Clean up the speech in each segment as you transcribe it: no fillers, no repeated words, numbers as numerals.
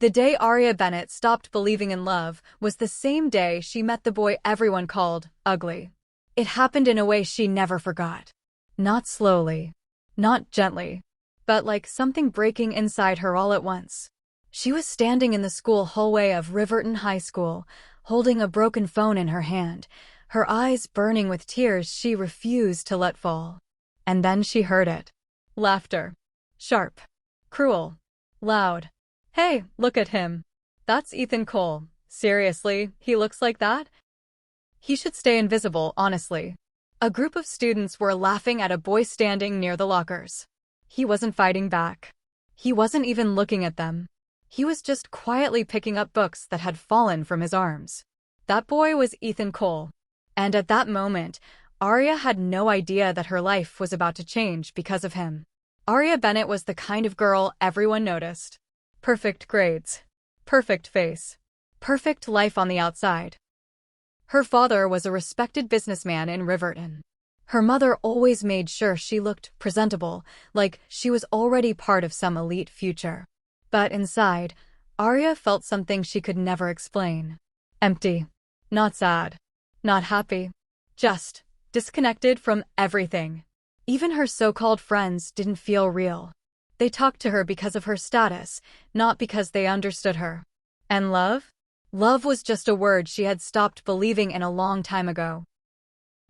The day Aria Bennett stopped believing in love was the same day she met the boy everyone called ugly. It happened in a way she never forgot. Not slowly, not gently, but like something breaking inside her all at once. She was standing in the school hallway of Riverton High School, holding a broken phone in her hand, her eyes burning with tears she refused to let fall. And then she heard it. Laughter. Sharp. Cruel. Loud. "Hey, look at him. That's Ethan Cole. Seriously, he looks like that? He should stay invisible, honestly." A group of students were laughing at a boy standing near the lockers. He wasn't fighting back. He wasn't even looking at them. He was just quietly picking up books that had fallen from his arms. That boy was Ethan Cole. And at that moment, Aria had no idea that her life was about to change because of him. Aria Bennett was the kind of girl everyone noticed. Perfect grades. Perfect face. Perfect life on the outside. Her father was a respected businessman in Riverton. Her mother always made sure she looked presentable, like she was already part of some elite future. But inside, Aria felt something she could never explain. Empty. Not sad. Not happy. Just disconnected from everything. Even her so-called friends didn't feel real. They talked to her because of her status, not because they understood her. And love? Love was just a word she had stopped believing in a long time ago.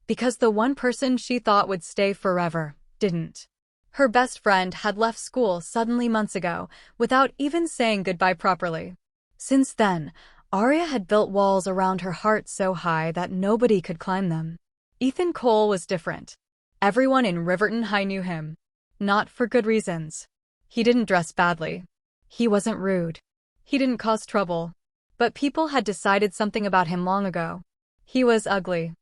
Because the one person she thought would stay forever didn't. Her best friend had left school suddenly months ago, without even saying goodbye properly. Since then, Aria had built walls around her heart so high that nobody could climb them. Ethan Cole was different. Everyone in Riverton High knew him. Not for good reasons. He didn't dress badly. He wasn't rude. He didn't cause trouble. But people had decided something about him long ago. He was ugly.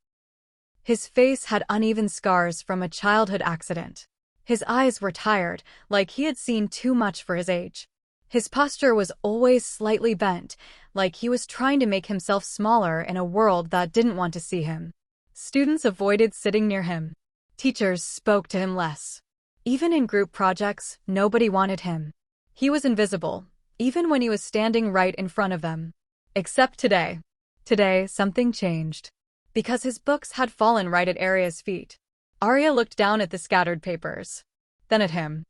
His face had uneven scars from a childhood accident. His eyes were tired, like he had seen too much for his age. His posture was always slightly bent, like he was trying to make himself smaller in a world that didn't want to see him. Students avoided sitting near him. Teachers spoke to him less. Even in group projects, nobody wanted him. He was invisible, even when he was standing right in front of them. Except today. Today, something changed. Because his books had fallen right at Aria's feet. Aria looked down at the scattered papers. Then at him.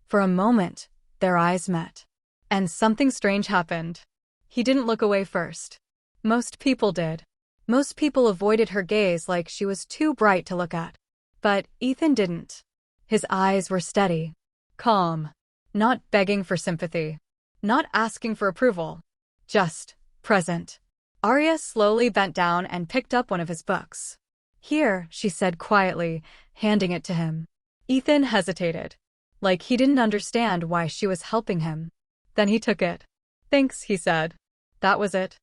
For a moment, their eyes met. And something strange happened. He didn't look away first. Most people did. Most people avoided her gaze like she was too bright to look at. But Ethan didn't. His eyes were steady. Calm. Not begging for sympathy. Not asking for approval. Just present. Aria slowly bent down and picked up one of his books. "Here," she said quietly, handing it to him. Ethan hesitated, like he didn't understand why she was helping him. Then he took it. "Thanks," he said. That was it.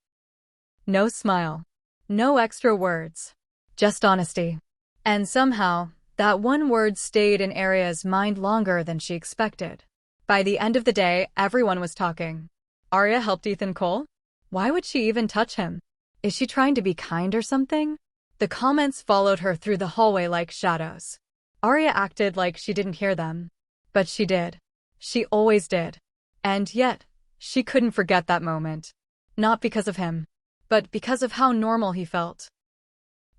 No smile. No extra words. Just honesty. And somehow, that one word stayed in Aria's mind longer than she expected. By the end of the day, everyone was talking. Aria helped Ethan Cole? Why would she even touch him? Is she trying to be kind or something? The comments followed her through the hallway like shadows. Aria acted like she didn't hear them. But she did. She always did. And yet, she couldn't forget that moment. Not because of him, but because of how normal he felt.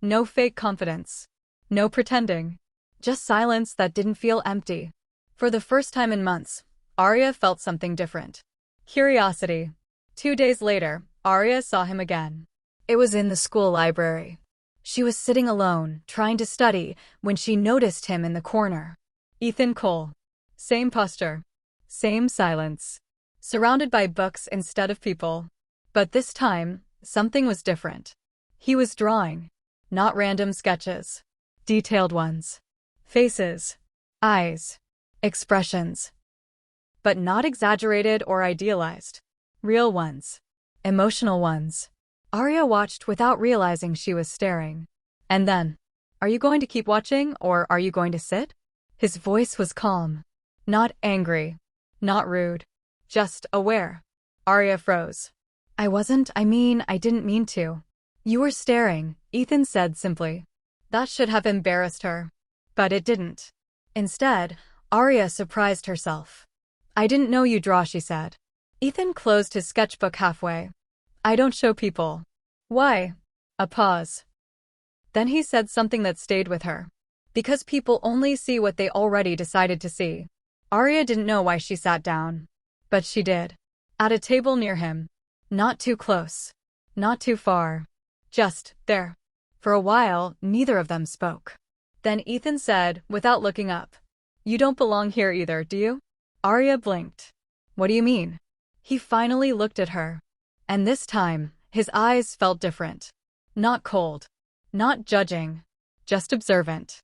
No fake confidence. No pretending. Just silence that didn't feel empty. For the first time in months, Aria felt something different. Curiosity. 2 days later, Aria saw him again. It was in the school library. She was sitting alone, trying to study, when she noticed him in the corner. Ethan Cole. Same posture. Same silence. Surrounded by books instead of people. But this time, something was different. He was drawing. Not random sketches. Detailed ones. Faces. Eyes. Expressions. But not exaggerated or idealized. Real ones. Emotional ones. Aria watched without realizing she was staring. And then, "Are you going to keep watching, or are you going to sit?" His voice was calm. Not angry. Not rude. Just aware. Aria froze. I didn't mean to." "You were staring," Ethan said simply. That should have embarrassed her. But it didn't. Instead, Aria surprised herself. "I didn't know you draw," she said. Ethan closed his sketchbook halfway. I don't show people. Why? A pause. Then he said something that stayed with her. Because people only see what they already decided to see. Arya didn't know why she sat down. But she did. At a table near him. Not too close. Not too far. Just there. For a while, neither of them spoke. Then Ethan said, without looking up, You don't belong here either, do you? Arya blinked. What do you mean? He finally looked at her. And this time, his eyes felt different. Not cold. Not judging. Just observant.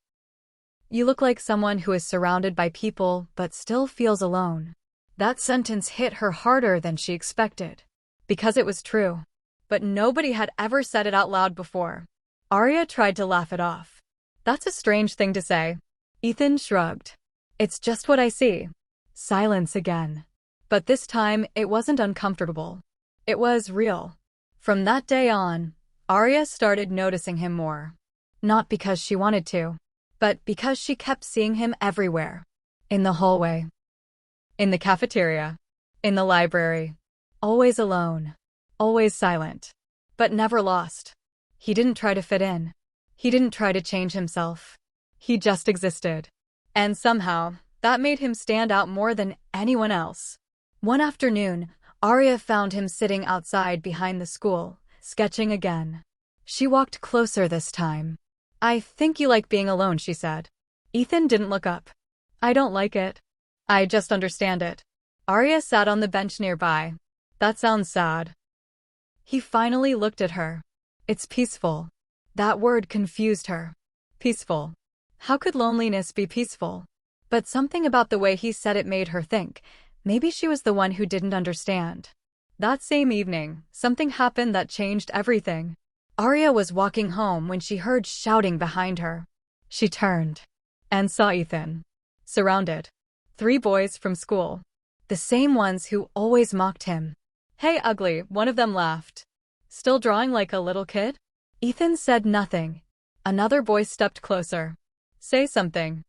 You look like someone who is surrounded by people but still feels alone. That sentence hit her harder than she expected. Because it was true. But nobody had ever said it out loud before. Arya tried to laugh it off. That's a strange thing to say. Ethan shrugged. It's just what I see. Silence again. But this time, it wasn't uncomfortable. It was real. From that day on, Arya started noticing him more. Not because she wanted to, but because she kept seeing him everywhere. In the hallway. In the cafeteria. In the library. Always alone. Always silent. But never lost. He didn't try to fit in. He didn't try to change himself. He just existed. And somehow, that made him stand out more than anyone else. One afternoon, Arya found him sitting outside behind the school, sketching again. She walked closer this time. I think you like being alone, she said. Ethan didn't look up. I don't like it. I just understand it. Arya sat on the bench nearby. That sounds sad. He finally looked at her. It's peaceful. That word confused her. Peaceful. How could loneliness be peaceful? But something about the way he said it made her think, maybe she was the one who didn't understand. That same evening, something happened that changed everything. Arya was walking home when she heard shouting behind her. She turned and saw Ethan. Surrounded. 3 boys from school. The same ones who always mocked him. Hey, ugly, one of them laughed. Still drawing like a little kid? Ethan said nothing. Another boy stepped closer. Say something.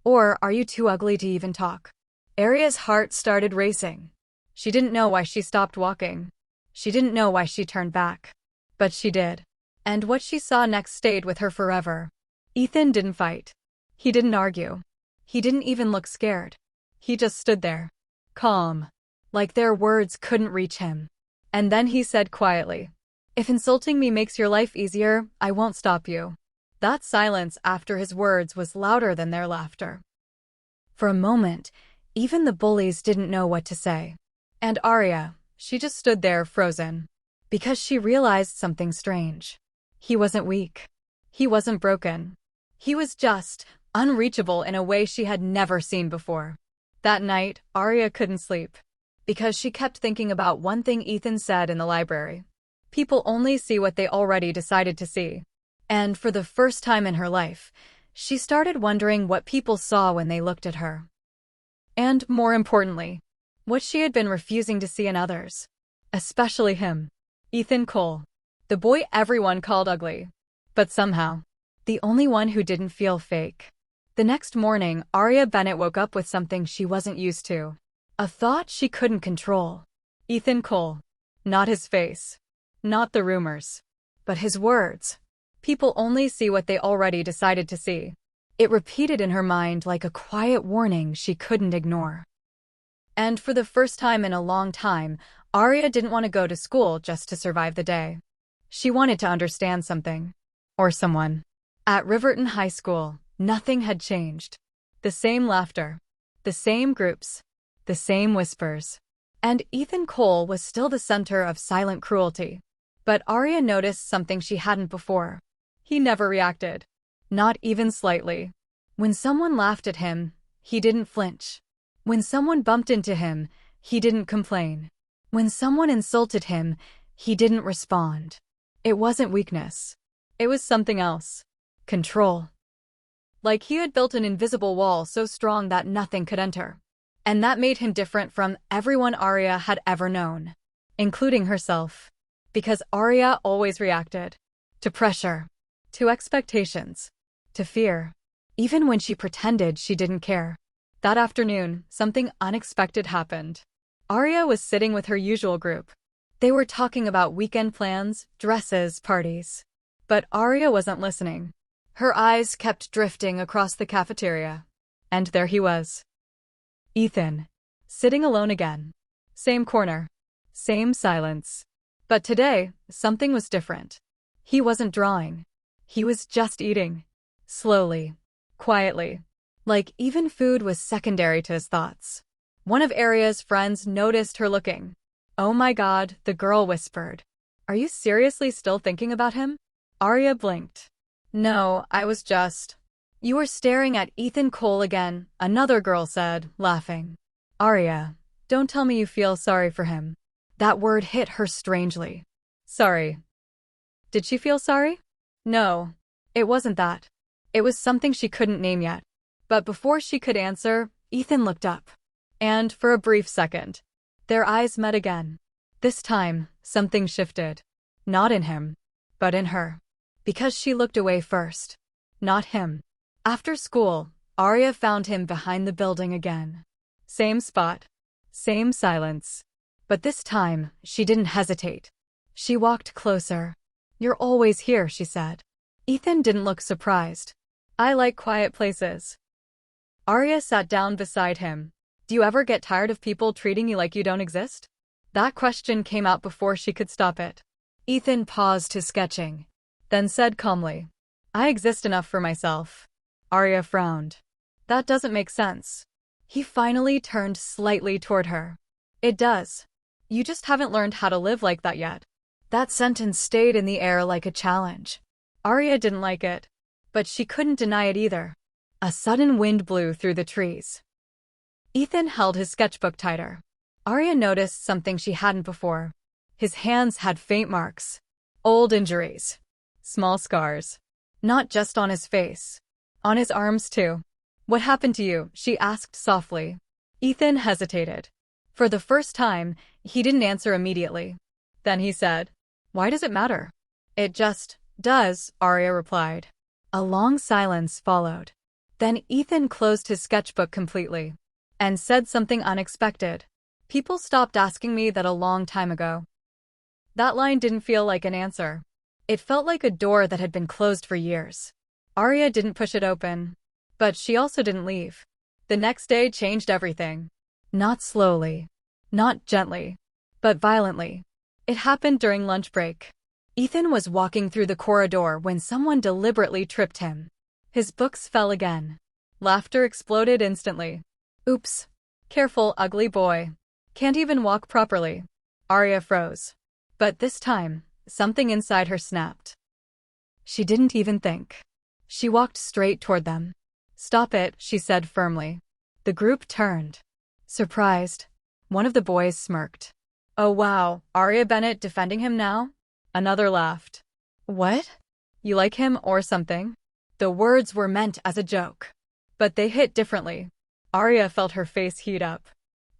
Or are you too ugly to even talk? Arya's heart started racing. She didn't know why she stopped walking. She didn't know why she turned back. But she did. And what she saw next stayed with her forever. Ethan didn't fight. He didn't argue. He didn't even look scared. He just stood there. Calm. Like their words couldn't reach him. And then he said quietly, If insulting me makes your life easier, I won't stop you. That silence after his words was louder than their laughter. For a moment, even the bullies didn't know what to say. And Arya, she just stood there frozen. Because she realized something strange. He wasn't weak. He wasn't broken. He was just unreachable in a way she had never seen before. That night, Arya couldn't sleep. Because she kept thinking about one thing Ethan said in the library. People only see what they already decided to see. And for the first time in her life, she started wondering what people saw when they looked at her. And, more importantly, what she had been refusing to see in others. Especially him. Ethan Cole. The boy everyone called ugly. But somehow, the only one who didn't feel fake. The next morning, Arya Bennett woke up with something she wasn't used to. A thought she couldn't control. Ethan Cole. Not his face. Not the rumors. But his words. People only see what they already decided to see. It repeated in her mind like a quiet warning she couldn't ignore. And for the first time in a long time, Arya didn't want to go to school just to survive the day. She wanted to understand something. Or someone. At Riverton High School, nothing had changed. The same laughter. The same groups. The same whispers. And Ethan Cole was still the center of silent cruelty. But Arya noticed something she hadn't before. He never reacted. Not even slightly. When someone laughed at him, he didn't flinch. When someone bumped into him, he didn't complain. When someone insulted him, he didn't respond. It wasn't weakness. It was something else. Control. Like he had built an invisible wall so strong that nothing could enter. And that made him different from everyone Arya had ever known. Including herself. Because Arya always reacted. To pressure. To expectations. To fear. Even when she pretended she didn't care. That afternoon, something unexpected happened. Arya was sitting with her usual group. They were talking about weekend plans, dresses, parties. But Arya wasn't listening. Her eyes kept drifting across the cafeteria. And there he was. Ethan. Sitting alone again. Same corner. Same silence. But today, something was different. He wasn't drawing. He was just eating. Slowly. Quietly. Like even food was secondary to his thoughts. One of Arya's friends noticed her looking. "Oh my God," the girl whispered. "Are you seriously still thinking about him?" Arya blinked. "No, I was just—" "You were staring at Ethan Cole again," another girl said, laughing. "Arya, don't tell me you feel sorry for him." That word hit her strangely. Sorry. Did she feel sorry? No, it wasn't that. It was something she couldn't name yet. But before she could answer, Ethan looked up. And for a brief second, their eyes met again. This time, something shifted. Not in him, but in her. Because she looked away first. Not him. After school, Arya found him behind the building again. Same spot. Same silence. But this time, she didn't hesitate. She walked closer. "You're always here," she said. Ethan didn't look surprised. "I like quiet places." Arya sat down beside him. "Do you ever get tired of people treating you like you don't exist?" That question came out before she could stop it. Ethan paused his sketching, then said calmly, "I exist enough for myself." Arya frowned. "That doesn't make sense." He finally turned slightly toward her. "It does. You just haven't learned how to live like that yet." That sentence stayed in the air like a challenge. Arya didn't like it, but she couldn't deny it either. A sudden wind blew through the trees. Ethan held his sketchbook tighter. Arya noticed something she hadn't before. His hands had faint marks. Old injuries. Small scars. Not just on his face. On his arms too. "What happened to you?" she asked softly. Ethan hesitated. For the first time, he didn't answer immediately. Then he said, "Why does it matter?" "It just does," Arya replied. A long silence followed. Then Ethan closed his sketchbook completely and said something unexpected. "People stopped asking me that a long time ago." That line didn't feel like an answer. It felt like a door that had been closed for years. Arya didn't push it open. But she also didn't leave. The next day changed everything. Not slowly. Not gently. But violently. It happened during lunch break. Ethan was walking through the corridor when someone deliberately tripped him. His books fell again. Laughter exploded instantly. "Oops. Careful, ugly boy. Can't even walk properly." Arya froze. But this time, something inside her snapped. She didn't even think. She walked straight toward them. "Stop it," she said firmly. The group turned. Surprised. One of the boys smirked. "Oh wow, Arya Bennett defending him now?" Another laughed. "What? You like him or something?" The words were meant as a joke. But they hit differently. Arya felt her face heat up.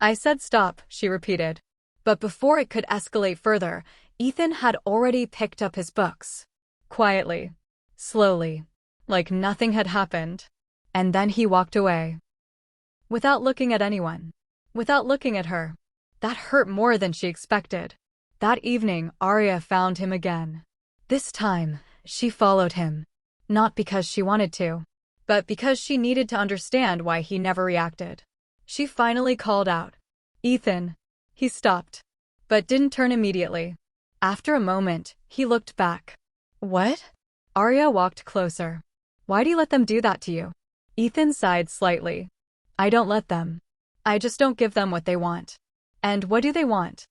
"I said stop," she repeated. But before it could escalate further, Ethan had already picked up his books. Quietly. Slowly. Like nothing had happened. And then he walked away. Without looking at anyone. Without looking at her. That hurt more than she expected. That evening, Arya found him again. This time, she followed him. Not because she wanted to, but because she needed to understand why he never reacted. She finally called out, "Ethan." He stopped, but didn't turn immediately. After a moment, he looked back. "What?" Arya walked closer. "Why do you let them do that to you?" Ethan sighed slightly. "I don't let them. I just don't give them what they want." "And what do they want?"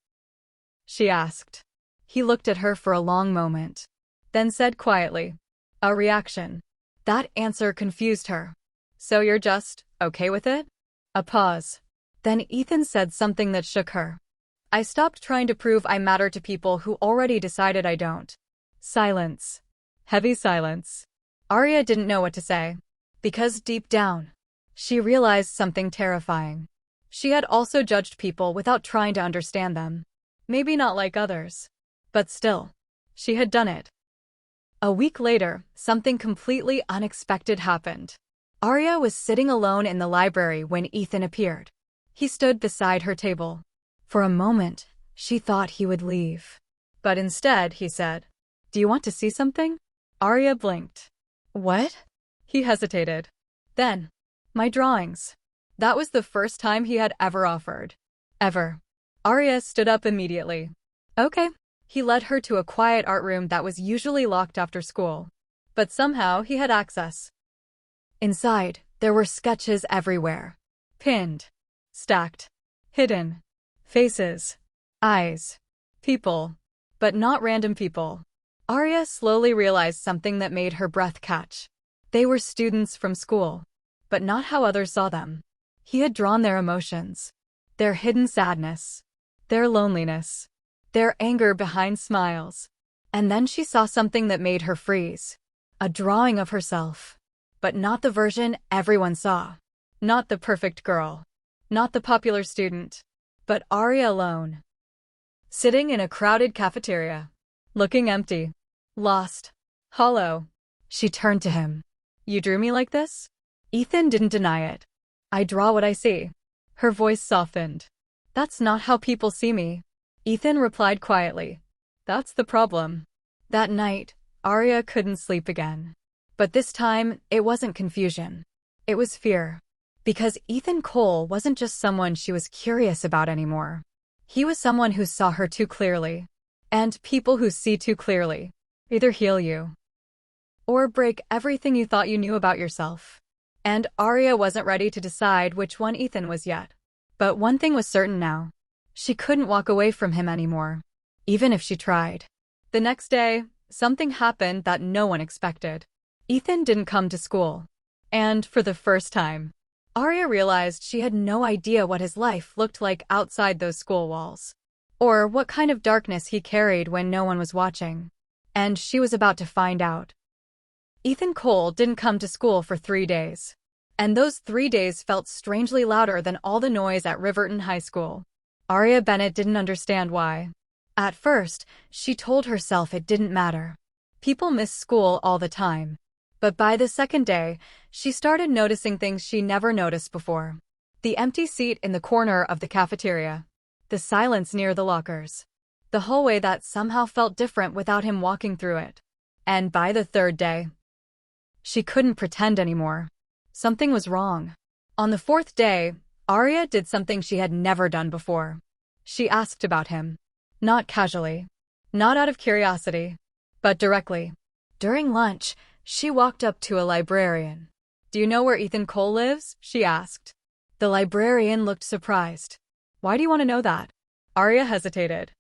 she asked. He looked at her for a long moment, then said quietly, "A reaction." That answer confused her. "So you're just okay with it?" A pause. Then Ethan said something that shook her. "I stopped trying to prove I matter to people who already decided I don't." Silence. Heavy silence. Arya didn't know what to say. Because deep down, she realized something terrifying. She had also judged people without trying to understand them. Maybe not like others. But still, she had done it. A week later, something completely unexpected happened. Arya was sitting alone in the library when Ethan appeared. He stood beside her table. For a moment, she thought he would leave. But instead, he said, "Do you want to see something?" Arya blinked. "What?" He hesitated. Then, "My drawings." That was the first time he had ever offered. Ever. Arya stood up immediately. "Okay." He led her to a quiet art room that was usually locked after school. But somehow he had access. Inside, there were sketches everywhere. Pinned. Stacked. Hidden. Faces. Eyes. People. But not random people. Arya slowly realized something that made her breath catch. They were students from school. But not how others saw them. He had drawn their emotions. Their hidden sadness. Their loneliness. Their anger behind smiles. And then she saw something that made her freeze. A drawing of herself. But not the version everyone saw. Not the perfect girl. Not the popular student. But Arya alone. Sitting in a crowded cafeteria. Looking empty. Lost. Hollow. She turned to him. "You drew me like this?" Ethan didn't deny it. "I draw what I see." Her voice softened. "That's not how people see me." Ethan replied quietly. "That's the problem." That night, Arya couldn't sleep again. But this time, it wasn't confusion. It was fear. Because Ethan Cole wasn't just someone she was curious about anymore. He was someone who saw her too clearly. And people who see too clearly either heal you or break everything you thought you knew about yourself. And Arya wasn't ready to decide which one Ethan was yet. But one thing was certain now. She couldn't walk away from him anymore, even if she tried. The next day, something happened that no one expected. Ethan didn't come to school. And for the first time, Arya realized she had no idea what his life looked like outside those school walls. Or what kind of darkness he carried when no one was watching. And she was about to find out. Ethan Cole didn't come to school for 3 days. And those 3 days felt strangely louder than all the noise at Riverton High School. Arya Bennett didn't understand why. At first, she told herself it didn't matter. People miss school all the time. But by the second day, she started noticing things she never noticed before. The empty seat in the corner of the cafeteria. The silence near the lockers. The hallway that somehow felt different without him walking through it. And by the third day, she couldn't pretend anymore. Something was wrong. On the fourth day, Arya did something she had never done before. She asked about him. Not casually. Not out of curiosity. But directly. During lunch, she walked up to a librarian. "Do you know where Ethan Cole lives?" she asked. The librarian looked surprised. "Why do you want to know that?" Arya hesitated.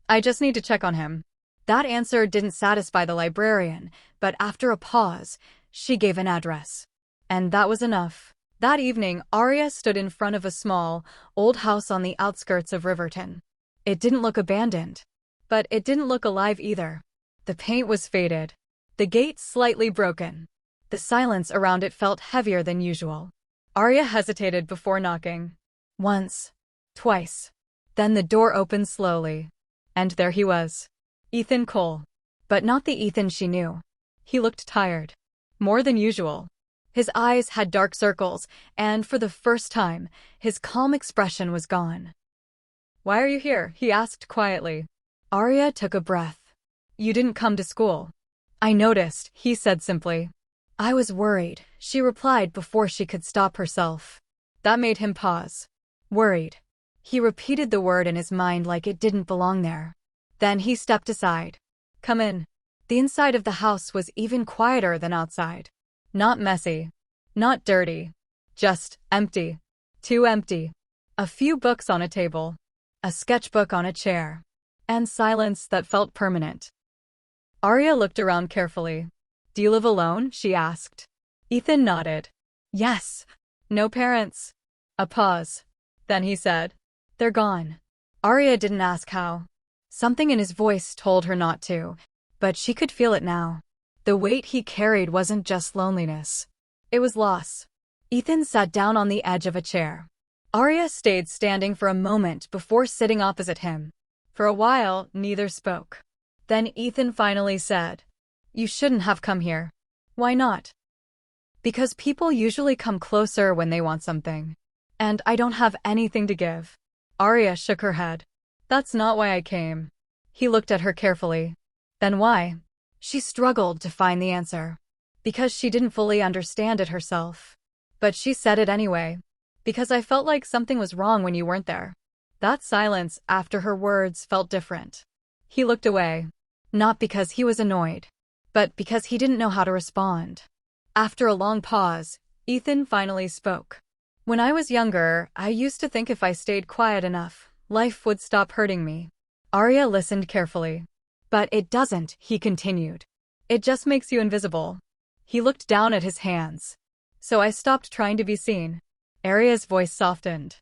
"I just need to check on him." That answer didn't satisfy the librarian, but after a pause, she gave an address. And that was enough. That evening, Arya stood in front of a small, old house on the outskirts of Riverton. It didn't look abandoned. But it didn't look alive either. The paint was faded. The gate slightly broken. The silence around it felt heavier than usual. Arya hesitated before knocking. Once. Twice. Then the door opened slowly. And there he was. Ethan Cole. But not the Ethan she knew. He looked tired. More than usual. His eyes had dark circles, and for the first time, his calm expression was gone. "Why are you here?" he asked quietly. Arya took a breath. "You didn't come to school." "I noticed," he said simply. "I was worried," she replied before she could stop herself. That made him pause. Worried. He repeated the word in his mind like it didn't belong there. Then he stepped aside. "Come in." The inside of the house was even quieter than outside. Not messy. Not dirty. Just empty. Too empty. A few books on a table. A sketchbook on a chair. And silence that felt permanent. Arya looked around carefully. "Do you live alone?" she asked. Ethan nodded. "Yes." "No parents?" A pause. Then he said, "They're gone." Arya didn't ask how. Something in his voice told her not to, but she could feel it now. The weight he carried wasn't just loneliness. It was loss. Ethan sat down on the edge of a chair. Arya stayed standing for a moment before sitting opposite him. For a while, neither spoke. Then Ethan finally said, "You shouldn't have come here." "Why not?" "Because people usually come closer when they want something. And I don't have anything to give." Arya shook her head. That's not why I came. He looked at her carefully. Then why? She struggled to find the answer. Because she didn't fully understand it herself. But she said it anyway. Because I felt like something was wrong when you weren't there. That silence after her words felt different. He looked away. Not because he was annoyed, but because he didn't know how to respond. After a long pause, Ethan finally spoke. When I was younger, I used to think if I stayed quiet enough, life would stop hurting me. Arya listened carefully. But it doesn't, he continued. It just makes you invisible. He looked down at his hands. So I stopped trying to be seen. Arya's voice softened.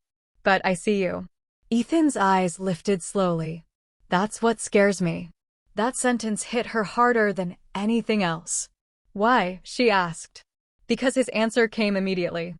But I see you. Ethan's eyes lifted slowly. That's what scares me. That sentence hit her harder than anything else. Why? She asked. Because his answer came immediately.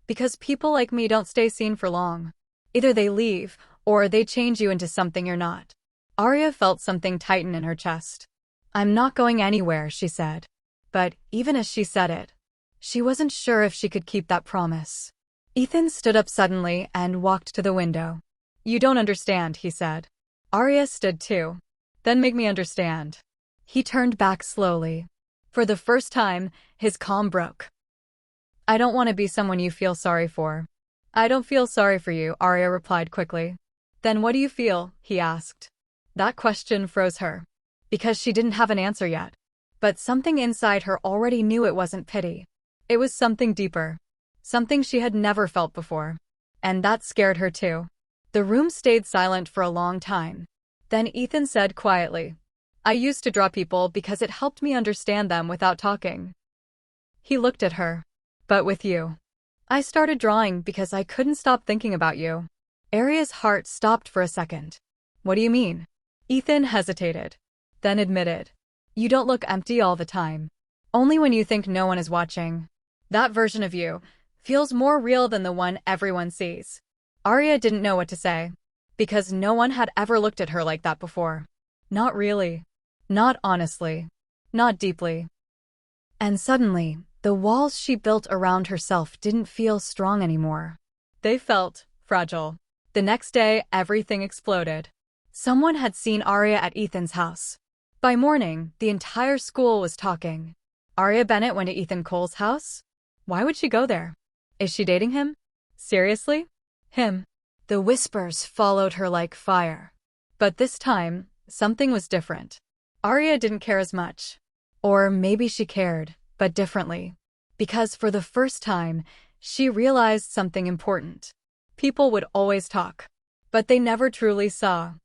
Because people like me don't stay seen for long. Either they leave, or they change you into something you're not. Arya felt something tighten in her chest. I'm not going anywhere, she said. But even as she said it, she wasn't sure if she could keep that promise. Ethan stood up suddenly and walked to the window. You don't understand, he said. Arya stood too. Then make me understand. He turned back slowly. For the first time, his calm broke. I don't want to be someone you feel sorry for. I don't feel sorry for you, Arya replied quickly. Then what do you feel? He asked. That question froze her. Because she didn't have an answer yet. But something inside her already knew it wasn't pity. It was something deeper. Something she had never felt before. And that scared her too. The room stayed silent for a long time. Then Ethan said quietly, I used to draw people because it helped me understand them without talking. He looked at her. But with you. I started drawing because I couldn't stop thinking about you. Arya's heart stopped for a second. What do you mean? Ethan hesitated. Then admitted. You don't look empty all the time. Only when you think no one is watching. That version of you feels more real than the one everyone sees. Arya didn't know what to say. Because no one had ever looked at her like that before. Not really. Not honestly. Not deeply. And suddenly, the walls she built around herself didn't feel strong anymore. They felt fragile. The next day, everything exploded. Someone had seen Arya at Ethan's house. By morning, the entire school was talking. Arya Bennett went to Ethan Cole's house? Why would she go there? Is she dating him? Seriously? Him? The whispers followed her like fire. But this time, something was different. Arya didn't care as much. Or maybe she cared, but differently. Because for the first time, she realized something important. People would always talk. But they never truly saw.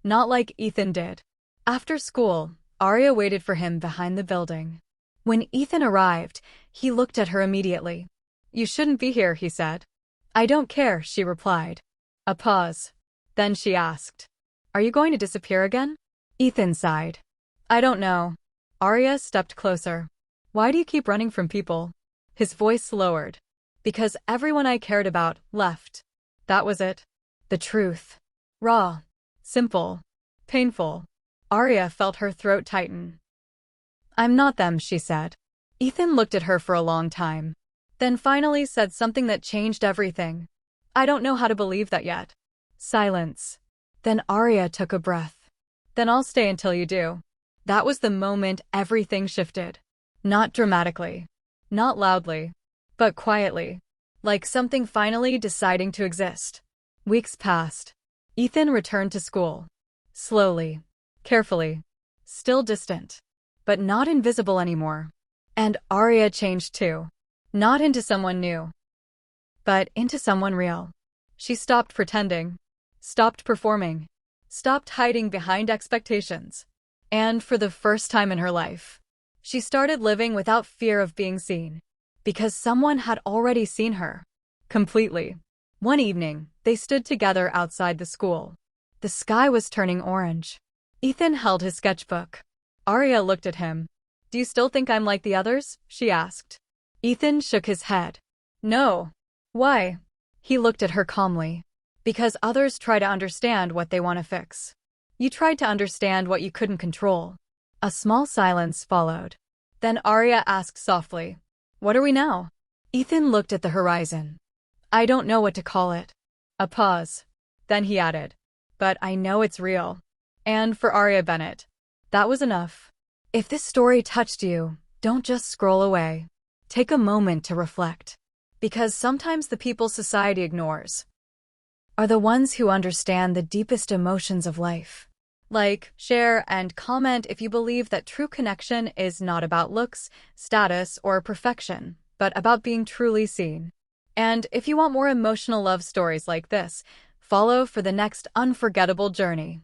Not like Ethan did. After school, Arya waited for him behind the building. When Ethan arrived, he looked at her immediately. You shouldn't be here, he said. I don't care, she replied. A pause. Then she asked. Are you going to disappear again? Ethan sighed. I don't know. Arya stepped closer. Why do you keep running from people? His voice lowered. Because everyone I cared about left. That was it. The truth. Raw. Simple. Painful. Arya felt her throat tighten. I'm not them, she said. Ethan looked at her for a long time. Then finally said something that changed everything. I don't know how to believe that yet. Silence. Then Arya took a breath. Then I'll stay until you do. That was the moment everything shifted. Not dramatically. Not loudly. But quietly. Like something finally deciding to exist. Weeks passed. Ethan returned to school. Slowly. Carefully. Still distant. But not invisible anymore. And Arya changed too. Not into someone new. But into someone real. She stopped pretending. Stopped performing. Stopped hiding behind expectations. And for the first time in her life, she started living without fear of being seen. Because someone had already seen her. Completely. One evening, they stood together outside the school. The sky was turning orange. Ethan held his sketchbook. Arya looked at him. Do you still think I'm like the others? She asked. Ethan shook his head. No. Why? He looked at her calmly. Because others try to understand what they want to fix. You tried to understand what you couldn't control. A small silence followed. Then Arya asked softly, what are we now? Ethan looked at the horizon. I don't know what to call it. A pause. Then he added, but I know it's real. And for Aria Bennett, that was enough. If this story touched you, don't just scroll away. Take a moment to reflect. Because sometimes the people society ignores are the ones who understand the deepest emotions of life. Like, share, and comment if you believe that true connection is not about looks, status, or perfection, but about being truly seen. And if you want more emotional love stories like this, follow for the next unforgettable journey.